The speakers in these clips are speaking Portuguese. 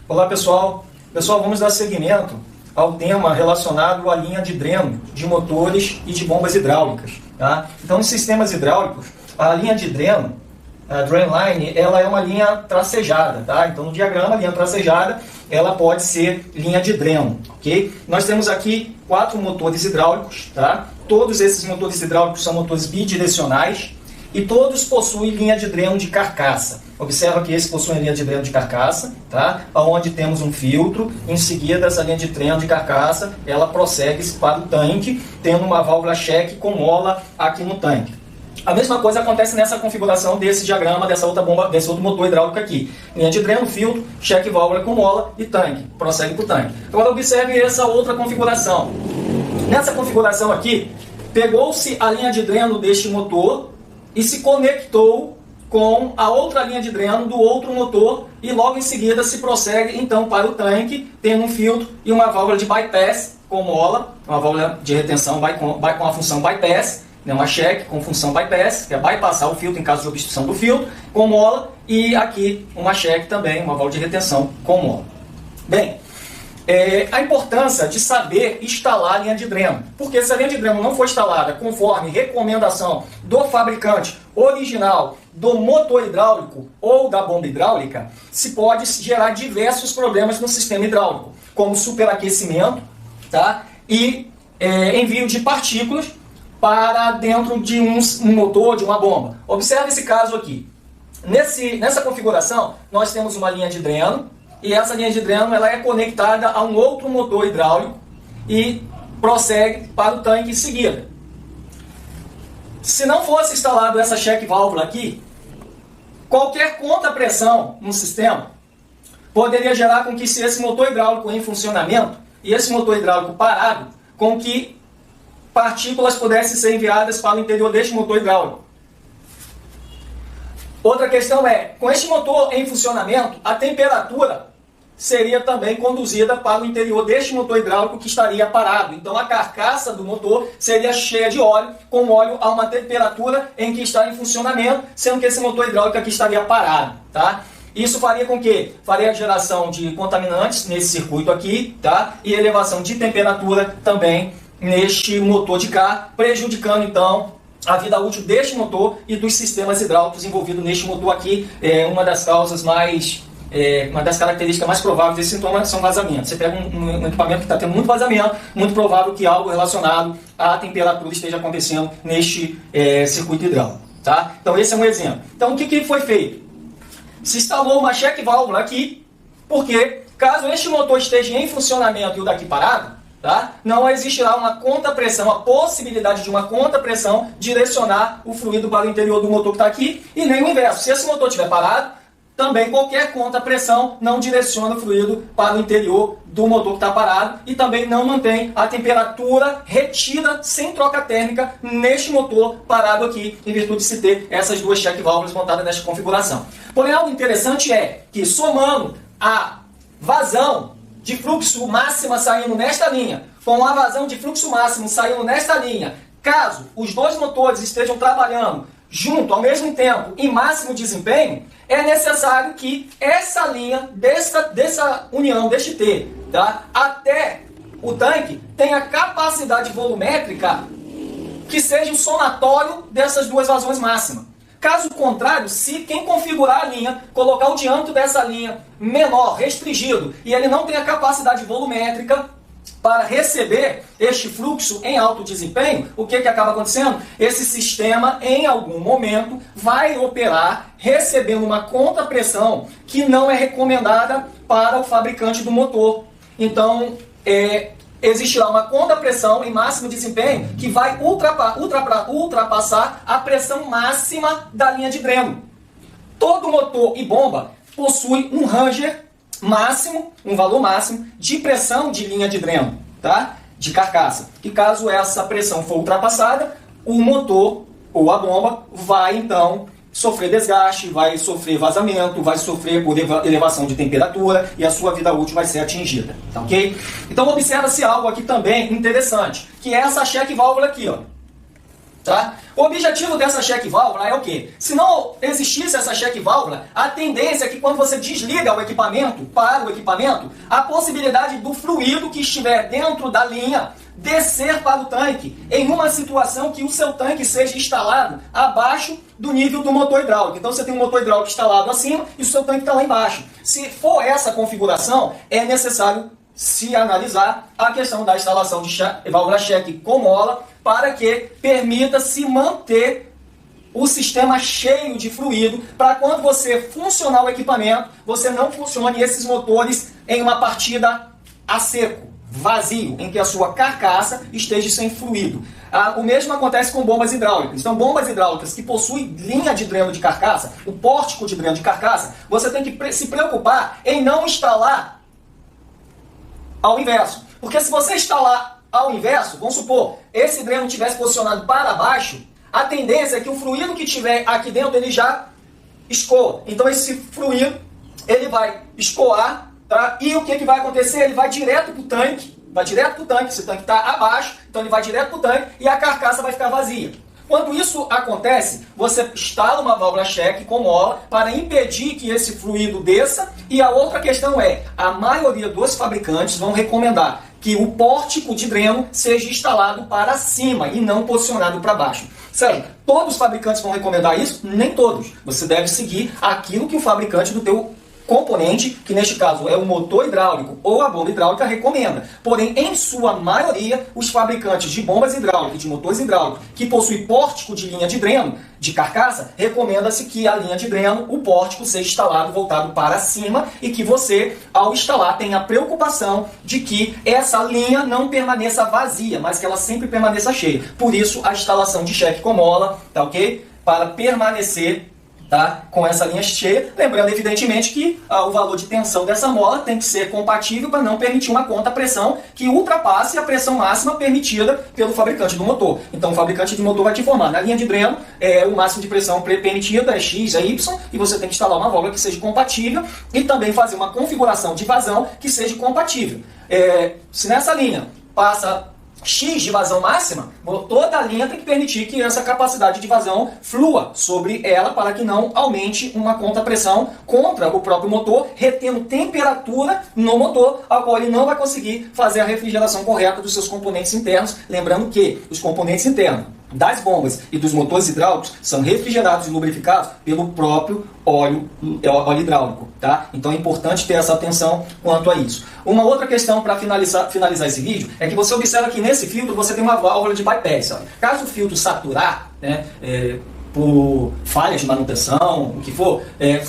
Olá pessoal, vamos dar seguimento ao tema relacionado à linha de dreno de motores e de bombas hidráulicas. Tá? Então, nos sistemas hidráulicos, a linha de dreno, a drain line, ela é uma linha tracejada. Tá? Então, no diagrama, a linha tracejada ela pode ser linha de dreno. Okay? Nós temos aqui 4 motores hidráulicos. Tá? Todos esses motores hidráulicos são motores bidirecionais e todos possuem linha de dreno de carcaça. Observa que esse possui linha de dreno de carcaça, tá? Onde temos um filtro. Em seguida, essa linha de dreno de carcaça, ela prossegue para o tanque, tendo uma válvula check com mola aqui no tanque. A mesma coisa acontece nessa configuração desse diagrama, dessa outra bomba, desse outro motor hidráulico aqui. Linha de dreno, filtro, check válvula com mola e tanque. Prossegue para o tanque. Agora observe essa outra configuração. Nessa configuração aqui, pegou-se a linha de dreno deste motor e se conectou com a outra linha de dreno do outro motor e logo em seguida se prossegue então para o tanque, tendo um filtro e uma válvula de bypass com mola, uma válvula de retenção vai com a função bypass, né, uma check com função bypass, que é bypassar o filtro em caso de obstrução do filtro, com mola, e aqui uma check também, uma válvula de retenção com mola. Bem, a importância de saber instalar a linha de dreno. Porque se a linha de dreno não for instalada conforme recomendação do fabricante original do motor hidráulico ou da bomba hidráulica, se pode gerar diversos problemas no sistema hidráulico, como superaquecimento, tá? E envio de partículas para dentro de um motor, de uma bomba. Observe esse caso aqui. Nessa configuração, nós temos uma linha de dreno, e essa linha de dreno ela é conectada a um outro motor hidráulico e prossegue para o tanque em seguida. Se não fosse instalado essa check válvula aqui, qualquer contrapressão no sistema poderia gerar com que, se esse motor hidráulico em funcionamento e esse motor hidráulico parado, com que partículas pudessem ser enviadas para o interior deste motor hidráulico. Outra questão é, com este motor em funcionamento, a temperatura seria também conduzida para o interior deste motor hidráulico que estaria parado. Então a carcaça do motor seria cheia de óleo, com óleo a uma temperatura em que está em funcionamento, sendo que esse motor hidráulico aqui estaria parado. Tá? Isso faria com que? Faria a geração de contaminantes nesse circuito aqui, tá? E elevação de temperatura também neste motor de cá, prejudicando então a vida útil deste motor e dos sistemas hidráulicos envolvidos neste motor aqui. Uma das causas uma das características mais prováveis desse sintoma são vazamentos. Você pega um equipamento que está tendo muito vazamento, muito provável que algo relacionado à temperatura esteja acontecendo neste circuito hidráulico. Tá? Então esse é um exemplo. Então o que foi feito? Se instalou uma check válvula aqui, porque caso este motor esteja em funcionamento e o daqui parado, tá? Não existirá uma contrapressão, a possibilidade de uma contrapressão direcionar o fluido para o interior do motor que está aqui, e nem o inverso. Se esse motor estiver parado, também qualquer contrapressão não direciona o fluido para o interior do motor que está parado e também não mantém a temperatura retida sem troca térmica neste motor parado aqui, em virtude de se ter essas duas check válvulas montadas nesta configuração. Porém, algo interessante é que, somando a vazão de fluxo máxima saindo nesta linha, com a vazão de fluxo máximo saindo nesta linha, caso os dois motores estejam trabalhando junto ao mesmo tempo em máximo desempenho, é necessário que essa linha, dessa união, deste T, tá, até o tanque, tenha capacidade volumétrica que seja o somatório dessas duas vazões máximas. Caso contrário, se quem configurar a linha, colocar o diâmetro dessa linha menor, restringido, e ele não tem a capacidade volumétrica para receber este fluxo em alto desempenho, o que acaba acontecendo? Esse sistema, em algum momento, vai operar recebendo uma contrapressão que não é recomendada para o fabricante do motor. Então, existirá uma contrapressão em máximo desempenho que vai ultrapassar a pressão máxima da linha de dreno. Todo motor e bomba possui um ranger máximo, um valor máximo de pressão de linha de dreno, tá? De carcaça. E caso essa pressão for ultrapassada, o motor ou a bomba vai então sofrer desgaste, vai sofrer vazamento, vai sofrer por elevação de temperatura e a sua vida útil vai ser atingida, tá ok? Então observa-se algo aqui também interessante, que é essa check válvula aqui, ó. Tá? O objetivo dessa check válvula é o quê? Se não existisse essa check válvula, a tendência é que quando você desliga o equipamento, para o equipamento, a possibilidade do fluido que estiver dentro da linha descer para o tanque, em uma situação que o seu tanque seja instalado abaixo do nível do motor hidráulico. Então você tem um motor hidráulico instalado acima e o seu tanque está lá embaixo. Se for essa configuração, é necessário se analisar a questão da instalação de válvula check com mola para que permita se manter o sistema cheio de fluido para quando você funcionar o equipamento, você não funcione esses motores em uma partida a seco, vazio, em que a sua carcaça esteja sem fluido. O mesmo acontece com bombas hidráulicas. Então, bombas hidráulicas que possuem linha de dreno de carcaça, o pórtico de dreno de carcaça, você tem que se preocupar em não instalar ao inverso. Porque se você instalar ao inverso, vamos supor, esse dreno tivesse posicionado para baixo, a tendência é que o fluido que tiver aqui dentro, ele já escoa. Então esse fluido, ele vai escoar, tá? E o que vai acontecer? Ele vai direto para o tanque, esse tanque está abaixo, então ele vai direto para o tanque e a carcaça vai ficar vazia. Quando isso acontece, você instala uma válvula check com mola para impedir que esse fluido desça. E a outra questão é, a maioria dos fabricantes vão recomendar que o pórtico de dreno seja instalado para cima e não posicionado para baixo. Sério, todos os fabricantes vão recomendar isso? Nem todos. Você deve seguir aquilo que o fabricante do teu componente, que neste caso é o motor hidráulico ou a bomba hidráulica, recomenda. Porém, em sua maioria, os fabricantes de bombas hidráulicas, de motores hidráulicos, que possuem pórtico de linha de dreno, de carcaça, recomenda-se que a linha de dreno, o pórtico, seja instalado voltado para cima e que você, ao instalar, tenha a preocupação de que essa linha não permaneça vazia, mas que ela sempre permaneça cheia. Por isso, a instalação de check com mola, tá ok? Para permanecer, tá, com essa linha cheia, lembrando evidentemente que o valor de tensão dessa mola tem que ser compatível para não permitir uma conta-pressão que ultrapasse a pressão máxima permitida pelo fabricante do motor. Então o fabricante de motor vai te informar, na linha de dreno o máximo de pressão permitida é X, é Y, e você tem que instalar uma válvula que seja compatível e também fazer uma configuração de vazão que seja compatível. Se nessa linha passa X de vazão máxima, toda a linha tem que permitir que essa capacidade de vazão flua sobre ela para que não aumente uma contrapressão contra o próprio motor, retendo temperatura no motor, ao qual ele não vai conseguir fazer a refrigeração correta dos seus componentes internos. Lembrando que os componentes internos das bombas e dos motores hidráulicos são refrigerados e lubrificados pelo próprio óleo hidráulico, tá? Então é importante ter essa atenção quanto a isso. Uma outra questão para finalizar esse vídeo é que você observa que nesse filtro você tem uma válvula de bypass. Ó. Caso o filtro saturar, né, por falhas de manutenção, o que for,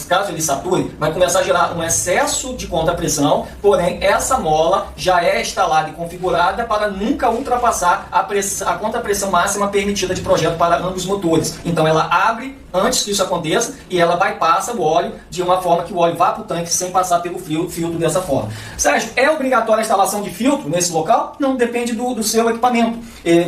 caso ele sature, vai começar a gerar um excesso de contrapressão, porém essa mola já é instalada e configurada para nunca ultrapassar a contrapressão máxima permitida de projeto para ambos os motores. Então ela abre antes que isso aconteça e ela bypassa o óleo de uma forma que o óleo vá para o tanque sem passar pelo filtro dessa forma. Sérgio, é obrigatória a instalação de filtro nesse local? Não, depende do seu equipamento.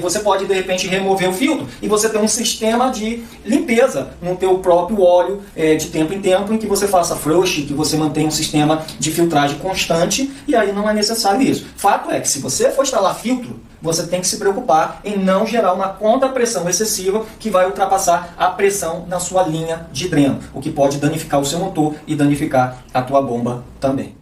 Você pode de repente remover o filtro e você ter um sistema de limpeza no teu próprio óleo de tempo em tempo, em que você faça flush, que você mantenha um sistema de filtragem constante, e aí não é necessário isso. Fato é que se você for instalar filtro, você tem que se preocupar em não gerar uma contrapressão excessiva que vai ultrapassar a pressão na sua linha de dreno, o que pode danificar o seu motor e danificar a tua bomba também.